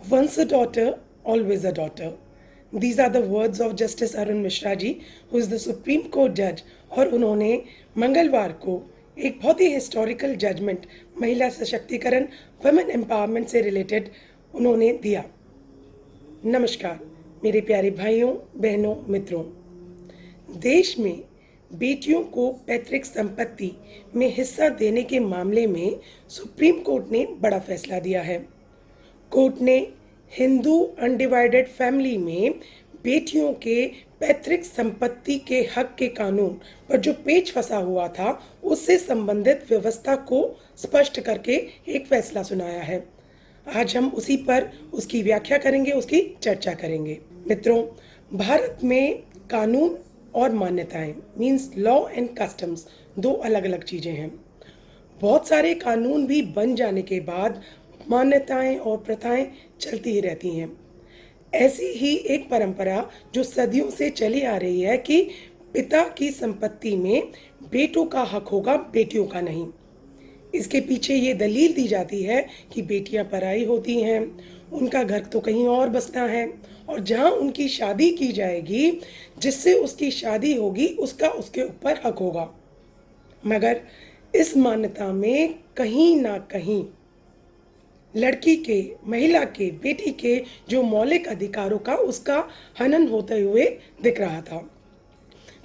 Once a daughter, always a daughter. These are the words of Justice Arun Mishra ji, who is the Supreme Court judge. और उन्होंने मंगलवार को एक बहुत ही historical judgement महिला सशक्तिकरण, वुमेन एम्पावरमेंट से रिलेटेड उन्होंने दिया। नमस्कार मेरे प्यारे भाइयों, बहनों, मित्रों। देश में बेटियों को पैतृक संपत्ति में हिस्सा देने के मामले में सुप्रीम कोर्ट ने बड़ा फैसला दिया है। कोर्ट ने हिंदू अनडिवाइडेड फैमिली में बेटियों के पैतृक संपत्ति के हक के कानून पर जो पेच फंसा हुआ था, उससे संबंधित व्यवस्था को स्पष्ट करके एक फैसला सुनाया है। आज हम उसी पर उसकी व्याख्या करेंगे, उसकी चर्चा करेंगे। मित्रों, भारत में कानून और मान्यताएं मीन्स लॉ एंड कस्टम्स दो अलग अलग चीज़ें हैं। बहुत सारे कानून भी बन जाने के बाद मान्यताएं और प्रथाएं चलती ही रहती हैं। ऐसी ही एक परंपरा जो सदियों से चली आ रही है कि पिता की संपत्ति में बेटों का हक होगा, बेटियों का नहीं। इसके पीछे ये दलील दी जाती है कि बेटियां पराई होती हैं, उनका घर तो कहीं और बसना है, और जहां उनकी शादी की जाएगी, जिससे उसकी शादी होगी, उसका उसके ऊपर हक होगा। मगर इस मान्यता में कहीं ना कहीं लड़की के, महिला के, बेटी के जो मौलिक अधिकारों का उसका हनन होते हुए दिख रहा था,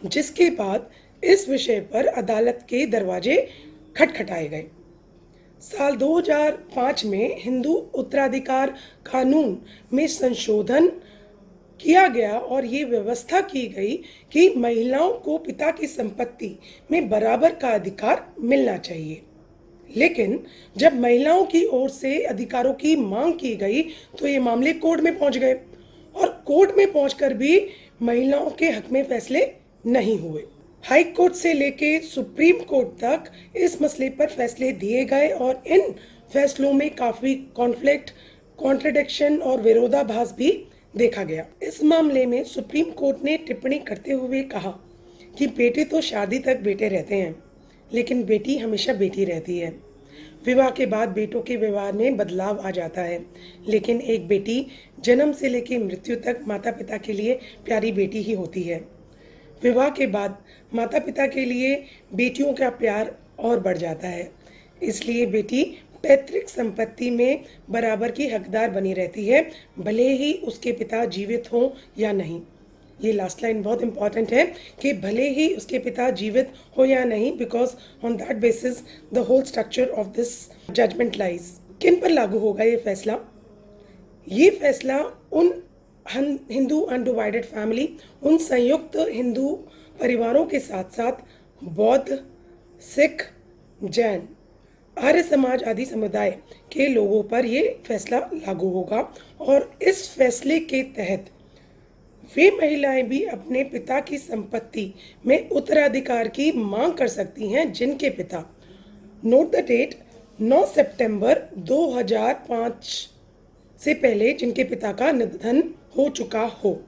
जिसके बाद इस विषय पर अदालत के दरवाजे खटखटाए गए। साल 2005 में हिंदू उत्तराधिकार कानून में संशोधन किया गया और ये व्यवस्था की गई कि महिलाओं को पिता की संपत्ति में बराबर का अधिकार मिलना चाहिए। लेकिन जब महिलाओं की ओर से अधिकारों की मांग की गई तो ये मामले कोर्ट में पहुंच गए, और कोर्ट में पहुंचकर भी महिलाओं के हक में फैसले नहीं हुए। हाई कोर्ट से लेके सुप्रीम कोर्ट तक इस मसले पर फैसले दिए गए और इन फैसलों में काफ़ी कॉन्फ्लिक्ट, कॉन्ट्रडिक्शन और विरोधाभास भी देखा गया। इस मामले में सुप्रीम कोर्ट ने टिप्पणी करते हुए कहा कि बेटे तो शादी तक बेटे रहते हैं, लेकिन बेटी हमेशा बेटी रहती है। विवाह के बाद बेटों के व्यवहार में बदलाव आ जाता है, लेकिन एक बेटी जन्म से लेकर मृत्यु तक माता पिता के लिए प्यारी बेटी ही होती है। विवाह के बाद माता पिता के लिए बेटियों का प्यार और बढ़ जाता है, इसलिए बेटी पैतृक संपत्ति में बराबर की हकदार बनी रहती है, भले ही उसके पिता जीवित हों या नहीं। ये लास्ट लाइन बहुत इंपॉर्टेंट है कि भले ही उसके पिता जीवित हो या नहीं, because on that basis the whole structure of this judgement lies. किन पर लागू होगा ये फैसला? ये फैसला उन हिंदू अनडिवाइडेड फैमिली, उन संयुक्त हिंदू परिवारों के साथ साथ बौद्ध, सिख, जैन, आर्य समाज आदि समुदाय के लोगों पर ये फैसला लागू होगा। और इस फैसले के तहत वे महिलाएं भी अपने पिता की संपत्ति में उत्तराधिकार की मांग कर सकती हैं जिनके पिता, नोट द डेट, 9 सितंबर 2005 से पहले जिनके पिता का निधन हो चुका हो।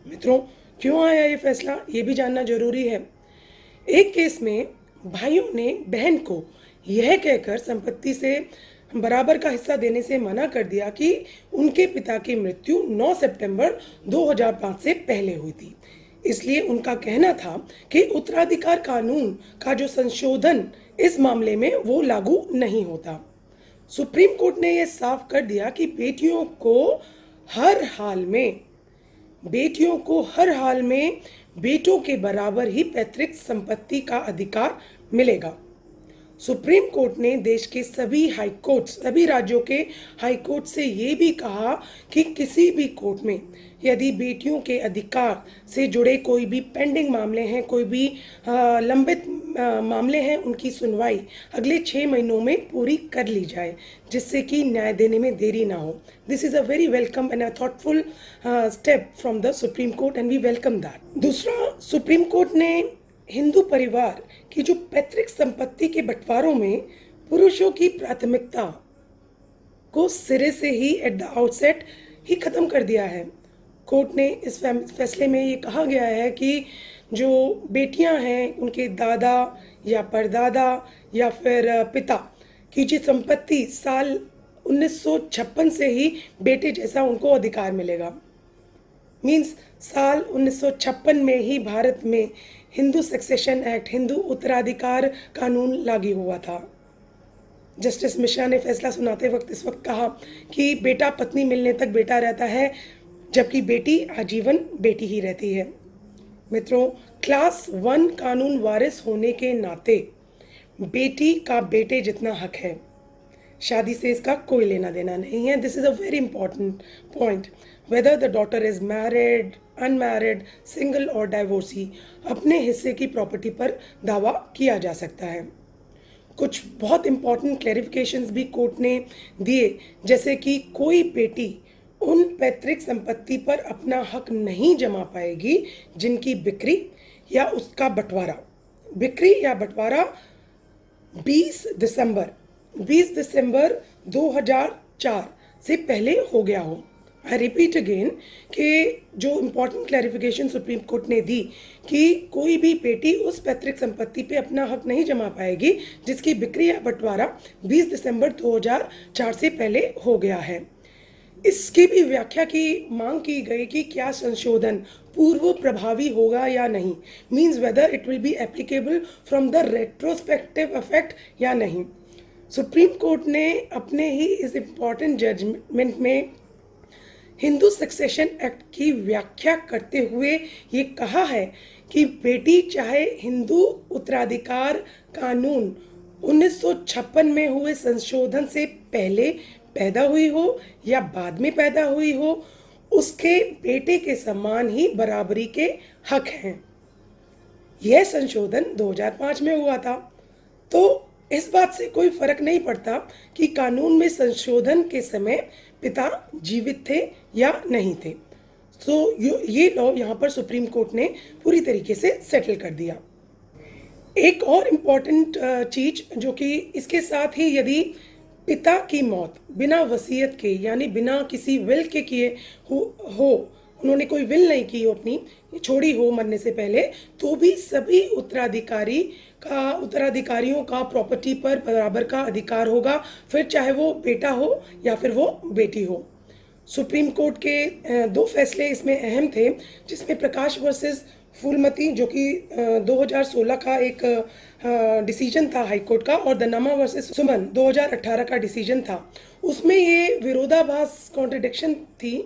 मित्रों, क्यों आया ये फैसला, ये भी जानना जरूरी है। एक केस में भाइयों ने बहन को यह कहकर संपत्ति से बराबर का हिस्सा देने से मना कर दिया कि उनके पिता की मृत्यु 9 सितंबर 2005 से पहले हुई थी। इसलिए उनका कहना था कि उत्तराधिकार कानून का जो संशोधन इस मामले में वो लागू नहीं होता। सुप्रीम कोर्ट ने यह साफ कर दिया कि बेटियों को हर हाल में बेटों के बराबर ही पैतृक संपत्ति का अधिकार मिलेगा। सुप्रीम कोर्ट ने देश के सभी हाई कोर्ट, सभी राज्यों के हाई कोर्ट से ये भी कहा कि किसी भी कोर्ट में यदि बेटियों के अधिकार से जुड़े कोई भी पेंडिंग मामले हैं, कोई भी लंबित मामले हैं, उनकी सुनवाई अगले 6 महीनों में पूरी कर ली जाए, जिससे कि न्याय देने में देरी ना हो। This is a very welcome and a thoughtful step from the supreme court and we welcome that. दूसरा, सुप्रीम कोर्ट ने हिंदू परिवार की जो पैतृक संपत्ति के बंटवारों में पुरुषों की प्राथमिकता को सिरे से ही एट द आउटसेट ही खत्म कर दिया है। कोर्ट ने इस फैसले में ये कहा गया है कि जो बेटियां हैं, उनके दादा या परदादा या फिर पिता की जो संपत्ति साल 1956 से ही बेटे जैसा उनको अधिकार मिलेगा। मीन्स साल 1956 में ही भारत में हिंदू सक्सेशन एक्ट, हिंदू उत्तराधिकार कानून लागू हुआ था। जस्टिस मिश्रा ने फैसला सुनाते वक्त इस वक्त कहा कि बेटा पत्नी मिलने तक बेटा रहता है, जबकि बेटी आजीवन बेटी ही रहती है। मित्रों, क्लास 1 कानून वारिस होने के नाते बेटी का बेटे जितना हक है। शादी से इसका कोई लेना देना नहीं है। This is a very important point. Whether the daughter is married, unmarried, single और डाइवोर्सी, अपने हिस्से की प्रॉपर्टी पर दावा किया जा सकता है। कुछ बहुत इंपॉर्टेंट क्लैरिफिकेशंस भी कोर्ट ने दिए, जैसे कि कोई बेटी उन पैतृक संपत्ति पर अपना हक नहीं जमा पाएगी जिनकी बिक्री या उसका बंटवारा, बिक्री या बंटवारा 20 दिसंबर 2004 से पहले हो गया हो। आई रिपीट अगेन कि जो इम्पोर्टेंट क्लैरिफिकेशन सुप्रीम कोर्ट ने दी कि कोई भी बेटी उस पैतृक संपत्ति पे अपना हक नहीं जमा पाएगी जिसकी बिक्री या बंटवारा 20 दिसंबर 2004 से पहले हो गया है। इसकी भी व्याख्या की मांग की गई कि क्या संशोधन पूर्व प्रभावी होगा या नहीं, means whether it will be applicable from the retrospective effect या नहीं। सुप्रीम कोर्ट ने अपने ही इस इम्पॉर्टेंट जजमेंट में हिंदू सक्सेशन एक्ट की व्याख्या करते हुए ये कहा है कि बेटी चाहे हिंदू उत्तराधिकार कानून 1956 में हुए संशोधन से पहले पैदा हुई हो या बाद में पैदा हुई हो, उसके बेटे के समान ही बराबरी के हक हैं। यह संशोधन 2005 में हुआ था, तो इस बात से कोई फर्क नहीं पड़ता कि कानून में संशोधन के समय पिता जीवित थे या नहीं थे। तो ये लॉ यहाँ पर सुप्रीम कोर्ट ने पूरी तरीके से सेटल कर दिया। एक और इम्पॉर्टेंट चीज जो कि इसके साथ ही यदि पिता की मौत बिना वसीयत के यानी बिना किसी विल के किए हो उन्होंने कोई विल नहीं की हो, अपनी छोड़ी हो मरने से पहले, तो भी सभी उत्तराधिकारियों का प्रॉपर्टी पर बराबर का अधिकार होगा, फिर चाहे वो बेटा हो या फिर वो बेटी हो। सुप्रीम कोर्ट के 2 फैसले इसमें अहम थे, जिसमें प्रकाश वर्सेस फूलमती जो कि 2016 का एक डिसीजन था हाई कोर्ट का, और दनामा वर्सेस सुमन 2018 का डिसीजन था। उसमें ये विरोधाभास कॉन्ट्रडिक्शन थी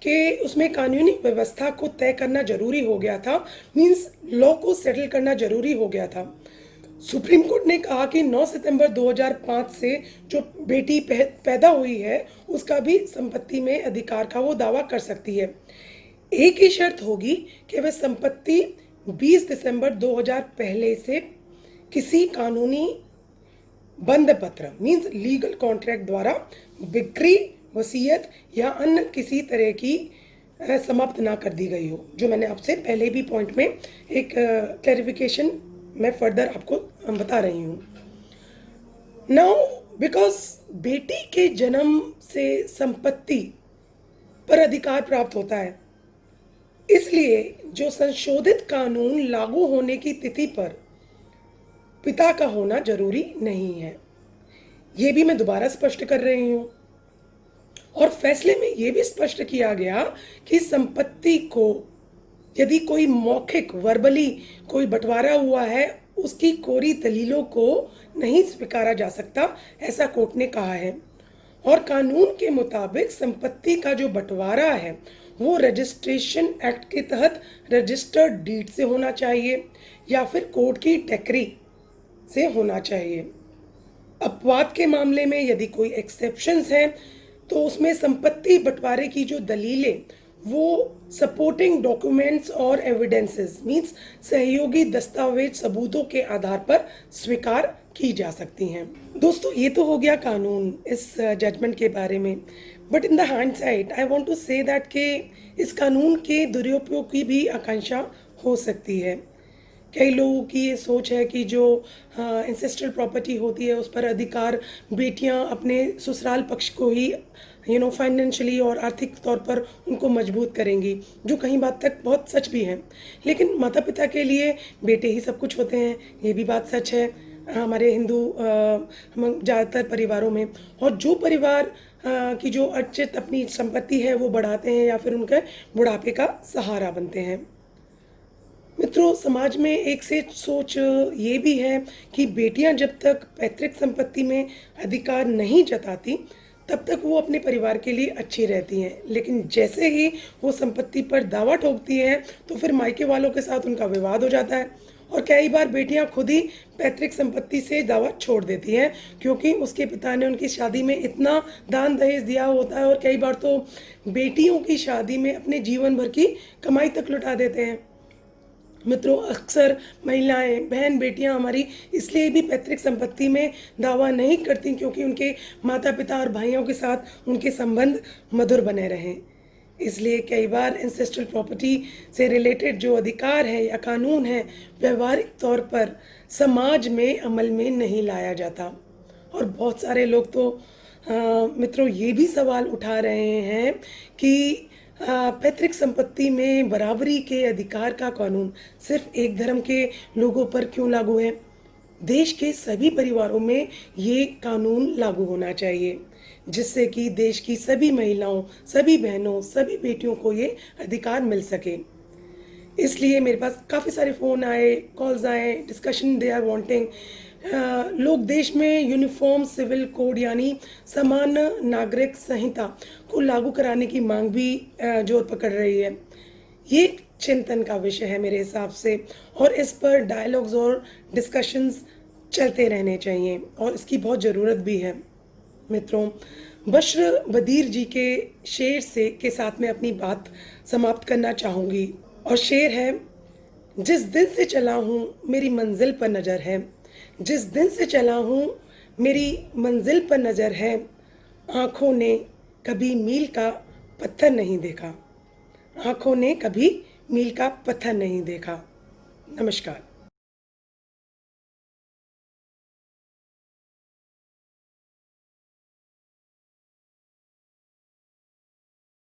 कि उसमें कानूनी व्यवस्था को तय करना जरूरी हो गया था, मींस लॉ को सेटल करना जरूरी हो गया था। सुप्रीम कोर्ट ने कहा कि 9 सितंबर 2005 से जो बेटी पैदा हुई है उसका भी संपत्ति में अधिकार का वो दावा कर सकती है। एक ही शर्त होगी कि वह संपत्ति 20 दिसंबर 2000 पहले से किसी कानूनी बंध पत्र मींस लीगल कॉन्ट्रैक्ट द्वारा बिक्री, वसीयत या अन्य किसी तरह की समाप्त ना कर दी गई हो, जो मैंने आपसे पहले भी पॉइंट में एक क्लैरिफिकेशन मैं फर्दर आपको बता रही हूँ। नाउ बिकॉज बेटी के जन्म से संपत्ति पर अधिकार प्राप्त होता है, इसलिए जो संशोधित कानून लागू होने की तिथि पर पिता का होना जरूरी नहीं है। ये भी मैं दोबारा स्पष्ट कर रही हूँ। और फैसले में ये भी स्पष्ट किया गया कि संपत्ति को यदि कोई मौखिक वर्बली कोई बंटवारा हुआ है, उसकी कोरी दलीलों को नहीं स्वीकारा जा सकता, ऐसा कोर्ट ने कहा है। और कानून के मुताबिक संपत्ति का जो बंटवारा है वो रजिस्ट्रेशन एक्ट के तहत रजिस्टर्ड डीड से होना चाहिए या फिर कोर्ट की डेक्री से होना चाहिए। अपवाद के मामले में यदि कोई एक्सेप्शंस हैं तो उसमें संपत्ति बंटवारे की जो दलीलें वो सपोर्टिंग डॉक्यूमेंट्स और एविडेंसेस मींस सहयोगी दस्तावेज सबूतों के आधार पर स्वीकार की जा सकती हैं। दोस्तों, ये तो हो गया कानून इस जजमेंट के बारे में, but in the hindsight I want to say that कि इस कानून के दुरुपयोग की भी आकांक्षा हो सकती है। कई लोगों की ये सोच है कि जो इंसेस्ट्रल प्रॉपर्टी होती है उस पर अधिकार बेटियां अपने ससुराल पक्ष को ही फाइनेंशियली और आर्थिक तौर पर उनको मजबूत करेंगी, जो कहीं बात तक बहुत सच भी है। लेकिन माता पिता के लिए बेटे ही सब कुछ होते हैं, ये भी बात सच है हमारे हिंदू हम ज़्यादातर परिवारों में। और जो परिवार की जो अर्जित अपनी संपत्ति है वो बढ़ाते हैं या फिर उनके बुढ़ापे का सहारा बनते हैं। मित्रों, समाज में एक से सोच ये भी है कि बेटियां जब तक पैतृक संपत्ति में अधिकार नहीं जताती तब तक वो अपने परिवार के लिए अच्छी रहती हैं, लेकिन जैसे ही वो संपत्ति पर दावा ठोकती हैं तो फिर मायके वालों के साथ उनका विवाद हो जाता है और कई बार बेटियां खुद ही पैतृक संपत्ति से दावा छोड़ देती हैं क्योंकि उसके पिता ने उनकी शादी में इतना दान दहेज दिया होता है और कई बार तो बेटियों की शादी में अपने जीवन भर की कमाई तक लुटा देते हैं। मित्रों, अक्सर महिलाएं, बहन, बेटियां हमारी इसलिए भी पैतृक संपत्ति में दावा नहीं करती क्योंकि उनके माता पिता और भाइयों के साथ उनके संबंध मधुर बने रहें। इसलिए कई बार इंसेस्ट्रल प्रॉपर्टी से रिलेटेड जो अधिकार है या कानून है व्यवहारिक तौर पर समाज में अमल में नहीं लाया जाता। और बहुत सारे लोग तो मित्रों ये भी सवाल उठा रहे हैं कि पैतृक संपत्ति में बराबरी के अधिकार का कानून सिर्फ एक धर्म के लोगों पर क्यों लागू है? देश के सभी परिवारों में ये कानून लागू होना चाहिए जिससे कि देश की सभी महिलाओं, सभी बहनों, सभी बेटियों को ये अधिकार मिल सके। इसलिए मेरे पास काफ़ी सारे फ़ोन आए, कॉल्स आए, डिस्कशन दे आर वांटिंग। लोग देश में यूनिफॉर्म सिविल कोड यानी समान नागरिक संहिता को लागू कराने की मांग भी जोर पकड़ रही है। ये चिंतन का विषय है मेरे हिसाब से और इस पर डायलॉग्स और डिस्कशंस चलते रहने चाहिए और इसकी बहुत ज़रूरत भी है। मित्रों, बश्र बदीर जी के शेर से के साथ में अपनी बात समाप्त करना चाहूँगी और शेर है, जिस दिन से चला हूँ मेरी मंजिल पर नज़र है, जिस दिन से चला हूँ मेरी मंजिल पर नज़र है, आँखों ने कभी मील का पत्थर नहीं देखा, आँखों ने कभी मील का पत्थर नहीं देखा। नमस्कार।